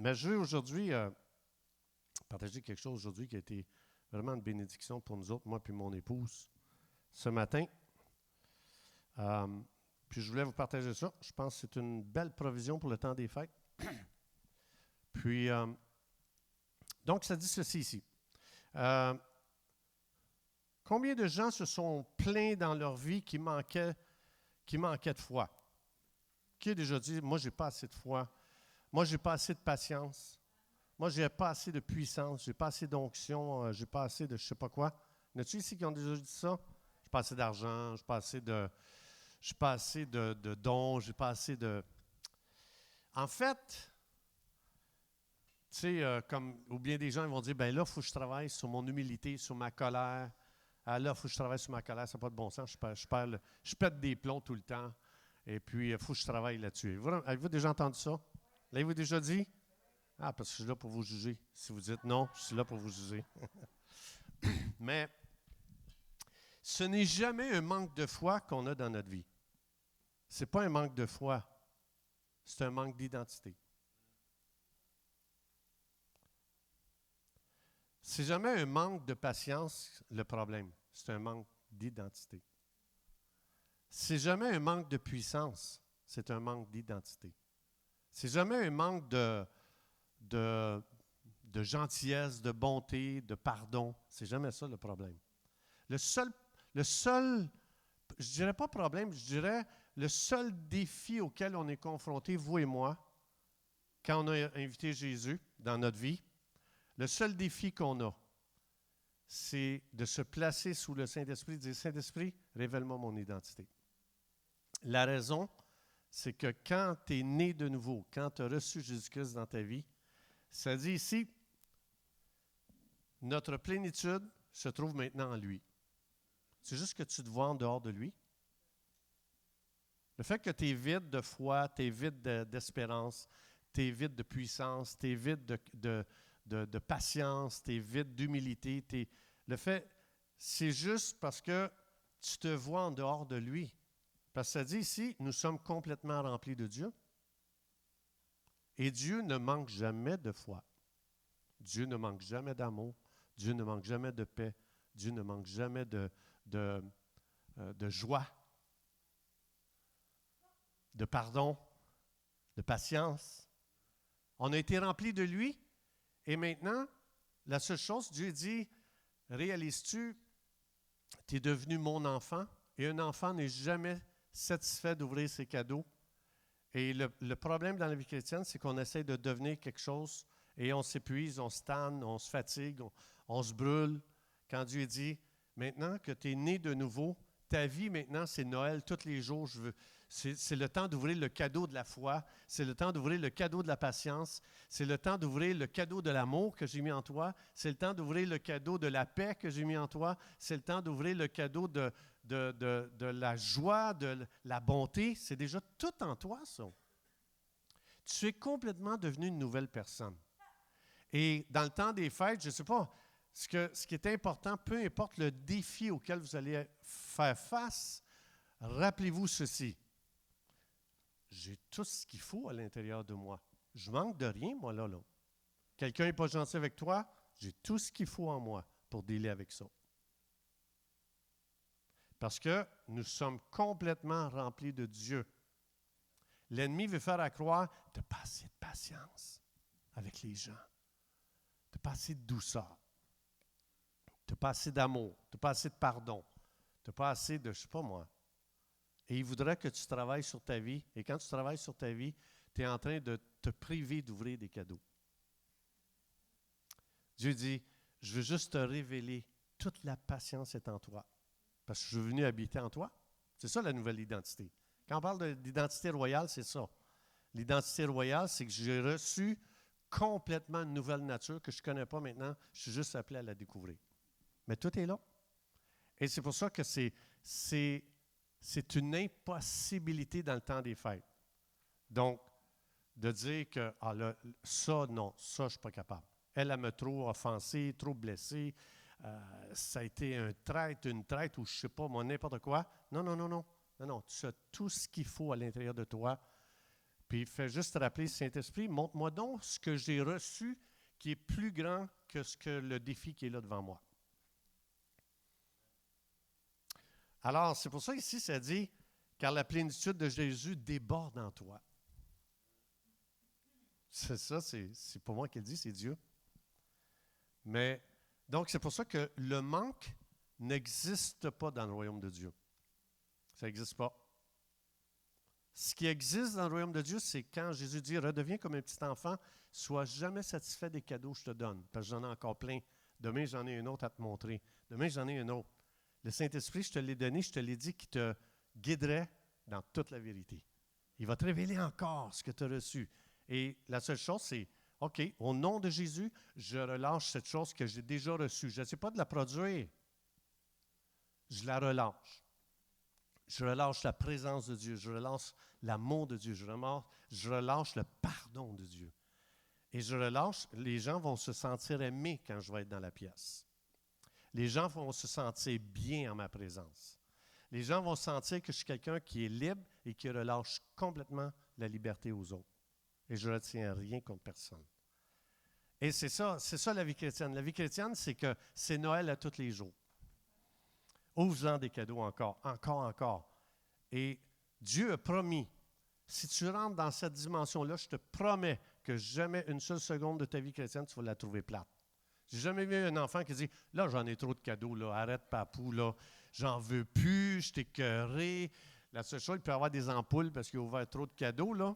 Mais je veux aujourd'hui partager quelque chose aujourd'hui qui a été vraiment une bénédiction pour nous autres, moi et mon épouse, ce matin. Euh, Puis je voulais vous partager ça. Je pense que c'est une belle provision pour le temps des fêtes. Puis, donc, ça dit ceci ici. Euh, Combien de gens se sont plaints dans leur vie qui manquaient de foi? Qui a déjà dit, moi, j'ai pas assez de foi, moi, j'ai pas assez de patience, moi, j'ai pas assez de puissance, j'ai pas assez d'onction, j'ai pas assez de je sais pas quoi. Y en a-tu ici qui ont déjà dit ça? J'ai pas assez d'argent, j'ai pas assez de dons, j'ai pas assez de... En fait, tu sais, ou bien des gens ils vont dire, ben là, il faut que je travaille sur mon humilité, sur ma colère. Ah là, il faut que je travaille sur ma colère, ça n'a pas de bon sens. Je pète des plombs tout le temps. Et puis, il faut que je travaille là-dessus. Avez-vous déjà entendu ça? L'avez-vous déjà dit? Ah, parce que je suis là pour vous juger. Si vous dites non, je suis là pour vous juger. Mais ce n'est jamais un manque de foi qu'on a dans notre vie. Ce n'est pas un manque de foi, c'est un manque d'identité. C'est jamais un manque de patience le problème, c'est un manque d'identité. C'est jamais un manque de puissance, c'est un manque d'identité. C'est jamais un manque de gentillesse, de bonté, de pardon. C'est jamais ça le problème. Le seul, je dirais pas problème, je dirais le seul défi auquel on est confronté, vous et moi, quand on a invité Jésus dans notre vie, le seul défi qu'on a, c'est de se placer sous le Saint-Esprit et de dire, Saint-Esprit, révèle-moi mon identité. La raison, c'est que quand tu es né de nouveau, quand tu as reçu Jésus-Christ dans ta vie, ça dit ici, notre plénitude se trouve maintenant en lui. C'est juste que tu te vois en dehors de lui. Le fait que tu es vide de foi, tu es vide d'espérance, tu es vide de puissance, tu es vide de patience, tu es vide d'humilité. Le fait, c'est juste parce que tu te vois en dehors de lui. Parce que ça dit ici, nous sommes complètement remplis de Dieu. Et Dieu ne manque jamais de foi. Dieu ne manque jamais d'amour. Dieu ne manque jamais de paix. Dieu ne manque jamais de joie, de pardon, de patience. On a été remplis de lui. Et maintenant, la seule chose, Dieu dit, réalises-tu, tu es devenu mon enfant. Et un enfant n'est jamais satisfait d'ouvrir ses cadeaux. Et le problème dans la vie chrétienne, c'est qu'on essaie de devenir quelque chose et on s'épuise, on se tanne, on se fatigue, on se brûle. Quand Dieu dit, maintenant que tu es né de nouveau, ta vie maintenant, c'est Noël tous les jours. C'est le temps d'ouvrir le cadeau de la foi, c'est le temps d'ouvrir le cadeau de la patience, c'est le temps d'ouvrir le cadeau de l'amour que j'ai mis en toi, c'est le temps d'ouvrir le cadeau de la paix que j'ai mis en toi, c'est le temps d'ouvrir le cadeau de la joie, de la bonté. C'est déjà tout en toi, ça. Tu es complètement devenu une nouvelle personne. Et dans le temps des fêtes, je ne sais pas, ce qui est important, peu importe le défi auquel vous allez faire face, rappelez-vous ceci. J'ai tout ce qu'il faut à l'intérieur de moi. Je manque de rien, moi, là. Quelqu'un n'est pas gentil avec toi, j'ai tout ce qu'il faut en moi pour dealer avec ça. Parce que nous sommes complètement remplis de Dieu. L'ennemi veut faire croire que tu n'as pas assez de patience avec les gens. Tu n'as pas assez de douceur. Tu n'as pas assez d'amour. Tu n'as pas assez de pardon. Tu n'as pas assez de, je ne sais pas moi. Et il voudrait que tu travailles sur ta vie. Et quand tu travailles sur ta vie, tu es en train de te priver d'ouvrir des cadeaux. Dieu dit, je veux juste te révéler, toute la patience est en toi. Parce que je suis venu habiter en toi. C'est ça la nouvelle identité. Quand on parle d'identité royale, c'est ça. L'identité royale, c'est que j'ai reçu complètement une nouvelle nature que je ne connais pas maintenant. Je suis juste appelé à la découvrir. Mais tout est là. Et c'est pour ça que c'est une impossibilité dans le temps des fêtes. Donc, de dire que ça, non, ça, je ne suis pas capable. Elle m'a trop offensé, trop blessé. Ça a été un traître, une traître ou je ne sais pas, moi, n'importe quoi. Non. Non, tu as tout ce qu'il faut à l'intérieur de toi Puis il fait juste rappeler, Saint-Esprit, montre-moi donc ce que j'ai reçu qui est plus grand que le défi qui est là devant moi. Alors, c'est pour ça ici, ça dit, car la plénitude de Jésus déborde en toi. C'est ça, c'est pas moi qui le dis, c'est Dieu. Mais, donc, c'est pour ça que le manque n'existe pas dans le royaume de Dieu. Ça n'existe pas. Ce qui existe dans le royaume de Dieu, c'est quand Jésus dit « Redeviens comme un petit enfant, sois jamais satisfait des cadeaux que je te donne, parce que j'en ai encore plein. Demain, j'en ai un autre à te montrer. Demain, j'en ai un autre. Le Saint-Esprit, je te l'ai donné, je te l'ai dit, qui te guiderait dans toute la vérité. Il va te révéler encore ce que tu as reçu. Et la seule chose, c'est, OK, au nom de Jésus, je relâche cette chose que j'ai déjà reçue. Je ne sais pas de la produire. Je la relâche. Je relâche la présence de Dieu. Je relâche l'amour de Dieu. Je relâche le pardon de Dieu. Et je relâche, les gens vont se sentir aimés quand je vais être dans la pièce. Les gens vont se sentir bien en ma présence. Les gens vont sentir que je suis quelqu'un qui est libre et qui relâche complètement la liberté aux autres. Et je ne retiens rien contre personne. Et c'est ça la vie chrétienne. La vie chrétienne, c'est que c'est Noël à tous les jours. Ouvre-en des cadeaux encore. Et Dieu a promis, si tu rentres dans cette dimension-là, je te promets que jamais une seule seconde de ta vie chrétienne, tu vas la trouver plate. J'ai jamais vu un enfant qui dit « Là, j'en ai trop de cadeaux, là, arrête, papou, là, j'en veux plus, je t'ai écœuré. » La seule chose, il peut y avoir des ampoules parce qu'il a ouvert trop de cadeaux, là.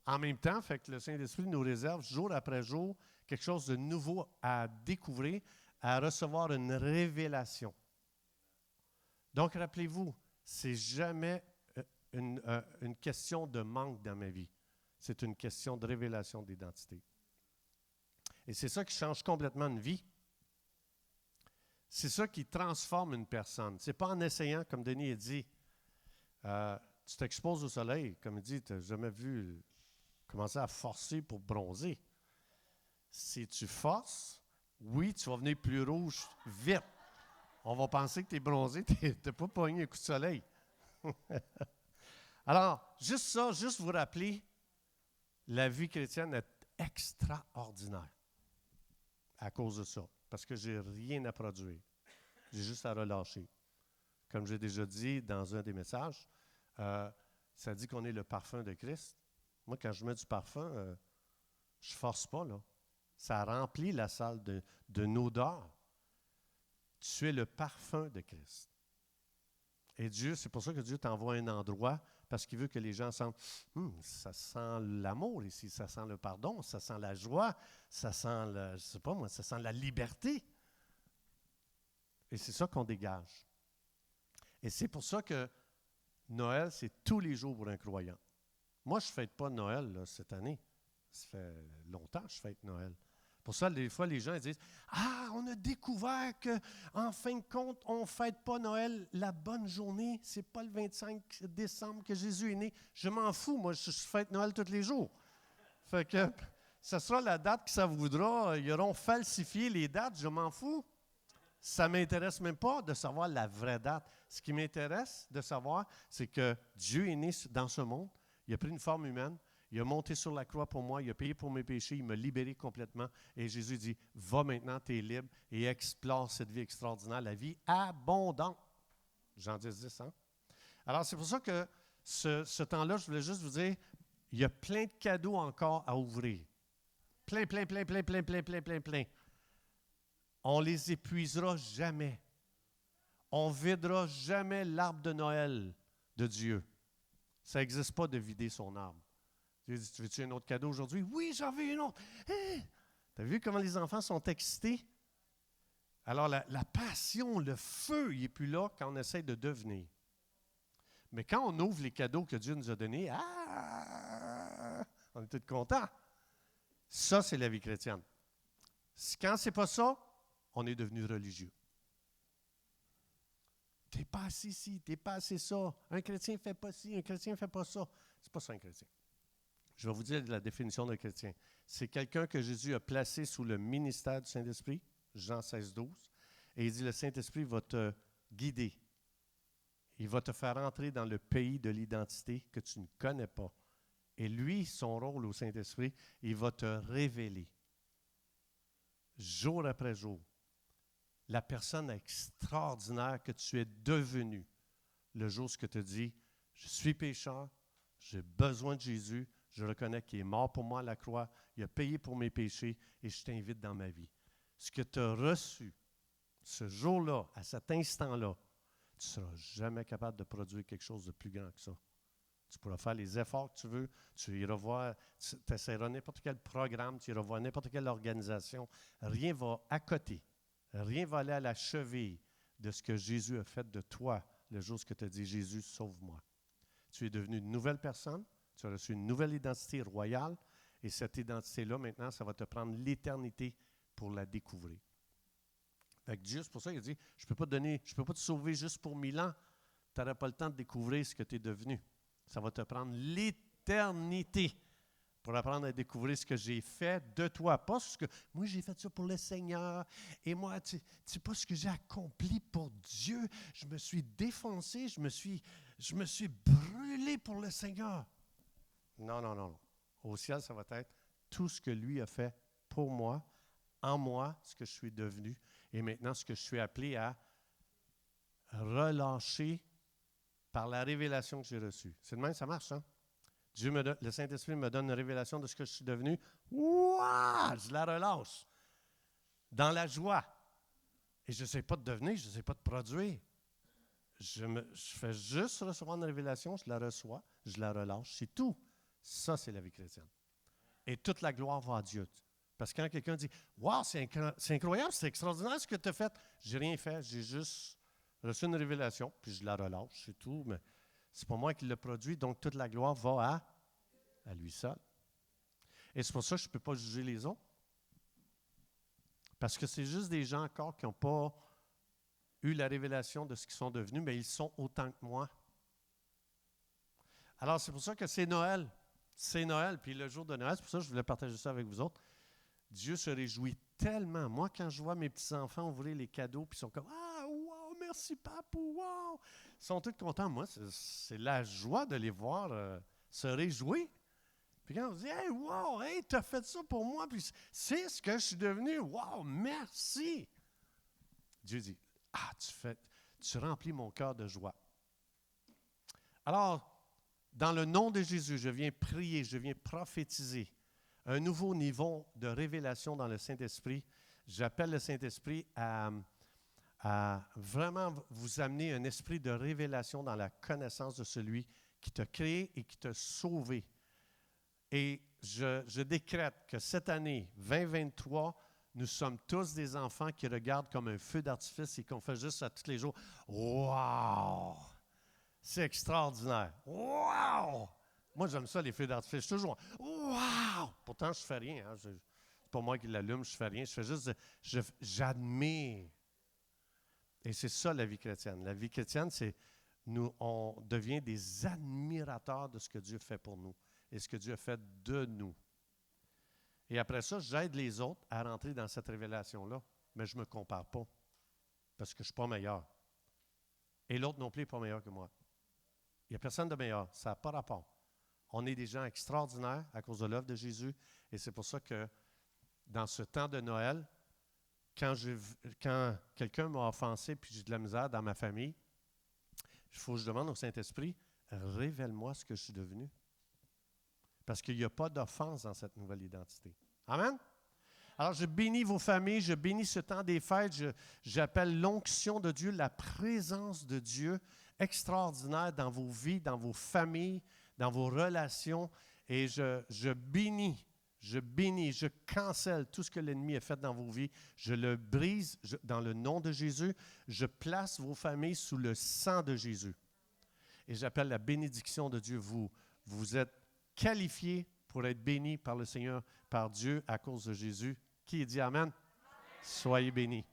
En même temps, fait que le Saint-Esprit nous réserve jour après jour quelque chose de nouveau à découvrir, à recevoir une révélation. Donc, rappelez-vous, c'est jamais une question de manque dans ma vie. C'est une question de révélation d'identité. Et c'est ça qui change complètement une vie. C'est ça qui transforme une personne. Ce n'est pas en essayant, comme Denis a dit, tu t'exposes au soleil, comme il dit, tu n'as jamais vu commencer à forcer pour bronzer. Si tu forces, oui, tu vas venir plus rouge vite. On va penser que tu es bronzé, tu n'as pas pogné un coup de soleil. Alors, juste vous rappeler, la vie chrétienne est extraordinaire à cause de ça, parce que je n'ai rien à produire. J'ai juste à relâcher. Comme j'ai déjà dit dans un des messages, ça dit qu'on est le parfum de Christ. Moi, quand je mets du parfum, je ne force pas, là. Ça remplit la salle d'une odeur. Tu es le parfum de Christ. Et Dieu, c'est pour ça que Dieu t'envoie à un endroit, parce qu'il veut que les gens sentent, ça sent l'amour ici, ça sent le pardon, ça sent la joie, ça sent, je sais pas moi, ça sent la liberté. Et c'est ça qu'on dégage. Et c'est pour ça que Noël, c'est tous les jours pour un croyant. Moi, je ne fête pas Noël là, cette année. Ça fait longtemps que je fête Noël. Pour ça, des fois, les gens ils disent « Ah, on a découvert qu'en fin de compte, on ne fête pas Noël la bonne journée. C'est pas le 25 décembre que Jésus est né. » Je m'en fous, moi, je fête Noël tous les jours. Fait que ça sera la date que ça voudra. Ils auront falsifié les dates, je m'en fous. Ça ne m'intéresse même pas de savoir la vraie date. Ce qui m'intéresse de savoir, c'est que Dieu est né dans ce monde. Il a pris une forme humaine. Il a monté sur la croix pour moi, il a payé pour mes péchés, il m'a libéré complètement. Et Jésus dit, va maintenant, tu es libre et explore cette vie extraordinaire, la vie abondante. Jean 10, hein? Alors, c'est pour ça que ce temps-là, je voulais juste vous dire, il y a plein de cadeaux encore à ouvrir. Plein. On les épuisera jamais. On videra jamais l'arbre de Noël de Dieu. Ça n'existe pas de vider son arbre. Tu veux-tu un autre cadeau aujourd'hui? Oui, j'en veux un autre. Hein? Tu as vu comment les enfants sont excités? Alors, la passion, le feu, il n'est plus là quand on essaie de devenir. Mais quand on ouvre les cadeaux que Dieu nous a donnés, on est tous contents. Ça, c'est la vie chrétienne. Quand ce n'est pas ça, on est devenu religieux. Tu n'es pas assez ci, tu n'es pas assez ça. Un chrétien ne fait pas ci, un chrétien ne fait pas ça. C'est pas ça un chrétien. Je vais vous dire la définition d'un chrétien. C'est quelqu'un que Jésus a placé sous le ministère du Saint-Esprit, Jean 16, 12. Et il dit, le Saint-Esprit va te guider. Il va te faire entrer dans le pays de l'identité que tu ne connais pas. Et lui, son rôle au Saint-Esprit, il va te révéler, jour après jour, la personne extraordinaire que tu es devenue le jour où tu te dis, je suis pécheur, j'ai besoin de Jésus, je reconnais qu'il est mort pour moi à la croix, il a payé pour mes péchés et je t'invite dans ma vie. Ce que tu as reçu ce jour-là, à cet instant-là, tu ne seras jamais capable de produire quelque chose de plus grand que ça. Tu pourras faire les efforts que tu veux, tu iras voir, tu essaieras n'importe quel programme, tu iras voir n'importe quelle organisation. Rien va à côté, rien va aller à la cheville de ce que Jésus a fait de toi le jour où tu as dit « Jésus, sauve-moi ». Tu es devenu une nouvelle personne, tu as reçu une nouvelle identité royale et cette identité-là, maintenant, ça va te prendre l'éternité pour la découvrir. Fait que Dieu, c'est pour ça qu'il a dit « Je ne peux pas te sauver juste pour 1000 ans. Tu n'auras pas le temps de découvrir ce que tu es devenu. » Ça va te prendre l'éternité pour apprendre à découvrir ce que j'ai fait de toi. Pas ce que moi, j'ai fait ça pour le Seigneur. Et moi, tu sais pas ce que j'ai accompli pour Dieu. Je me suis défoncé, je me suis brûlé pour le Seigneur. Non, non, non. Au ciel, ça va être tout ce que lui a fait pour moi, en moi, ce que je suis devenu. Et maintenant, ce que je suis appelé à relâcher par la révélation que j'ai reçue. C'est de même, ça marche, hein? Le Saint-Esprit me donne une révélation de ce que je suis devenu. Ouah! Je la relâche. Dans la joie. Et je ne sais pas de devenir, je ne sais pas de produire. Je fais juste recevoir une révélation, je la reçois, je la relâche. C'est tout. Ça, c'est la vie chrétienne. Et toute la gloire va à Dieu. Parce que quand quelqu'un dit « Wow, c'est incroyable, c'est extraordinaire ce que tu as fait. » Je n'ai rien fait, j'ai juste reçu une révélation, puis je la relâche, c'est tout. Mais c'est pas moi qui le produit, donc toute la gloire va à lui seul. Et c'est pour ça que je ne peux pas juger les autres. Parce que c'est juste des gens encore qui n'ont pas eu la révélation de ce qu'ils sont devenus, mais ils sont autant que moi. Alors, c'est pour ça que c'est Noël. C'est Noël, puis le jour de Noël, c'est pour ça que je voulais partager ça avec vous autres. Dieu se réjouit tellement. Moi, quand je vois mes petits-enfants ouvrir les cadeaux, puis ils sont comme « Ah, wow, merci, papou, wow! » Ils sont tous contents. Moi, c'est la joie de les voir se réjouir. Puis quand on se dit « Hey, wow, hey, tu as fait ça pour moi, puis c'est ce que je suis devenu. Wow, merci! » Dieu dit « Ah, tu remplis mon cœur de joie. » Alors, dans le nom de Jésus, je viens prier, je viens prophétiser un nouveau niveau de révélation dans le Saint-Esprit. J'appelle le Saint-Esprit à vraiment vous amener un esprit de révélation dans la connaissance de celui qui t'a créé et qui t'a sauvé. Et je décrète que cette année, 2023, nous sommes tous des enfants qui regardent comme un feu d'artifice et qu'on fait juste ça tous les jours. Wow! C'est extraordinaire. Wow! Moi, j'aime ça, les feux d'artifice. Toujours, wow! Pourtant, je ne fais rien. Hein. C'est pas moi qui l'allume, je ne fais rien. Je fais juste, j'admire. Et c'est ça, la vie chrétienne. La vie chrétienne, c'est, on devient des admirateurs de ce que Dieu fait pour nous et ce que Dieu a fait de nous. Et après ça, j'aide les autres à rentrer dans cette révélation-là, mais je ne me compare pas parce que je ne suis pas meilleur. Et l'autre non plus n'est pas meilleur que moi. Il n'y a personne de meilleur. Ça n'a pas rapport. On est des gens extraordinaires à cause de l'œuvre de Jésus. Et c'est pour ça que dans ce temps de Noël, quand quelqu'un m'a offensé puis j'ai de la misère dans ma famille, il faut que je demande au Saint-Esprit, révèle-moi ce que je suis devenu. Parce qu'il n'y a pas d'offense dans cette nouvelle identité. Amen? Alors, je bénis vos familles, je bénis ce temps des fêtes, j'appelle l'onction de Dieu, la présence de Dieu extraordinaire dans vos vies, dans vos familles, dans vos relations. Et je bénis, je cancelle tout ce que l'ennemi a fait dans vos vies. Je le brise dans le nom de Jésus. Je place vos familles sous le sang de Jésus. Et j'appelle la bénédiction de Dieu. Vous êtes qualifiés pour être bénis par le Seigneur, par Dieu, à cause de Jésus. Qui dit Amen? Soyez bénis.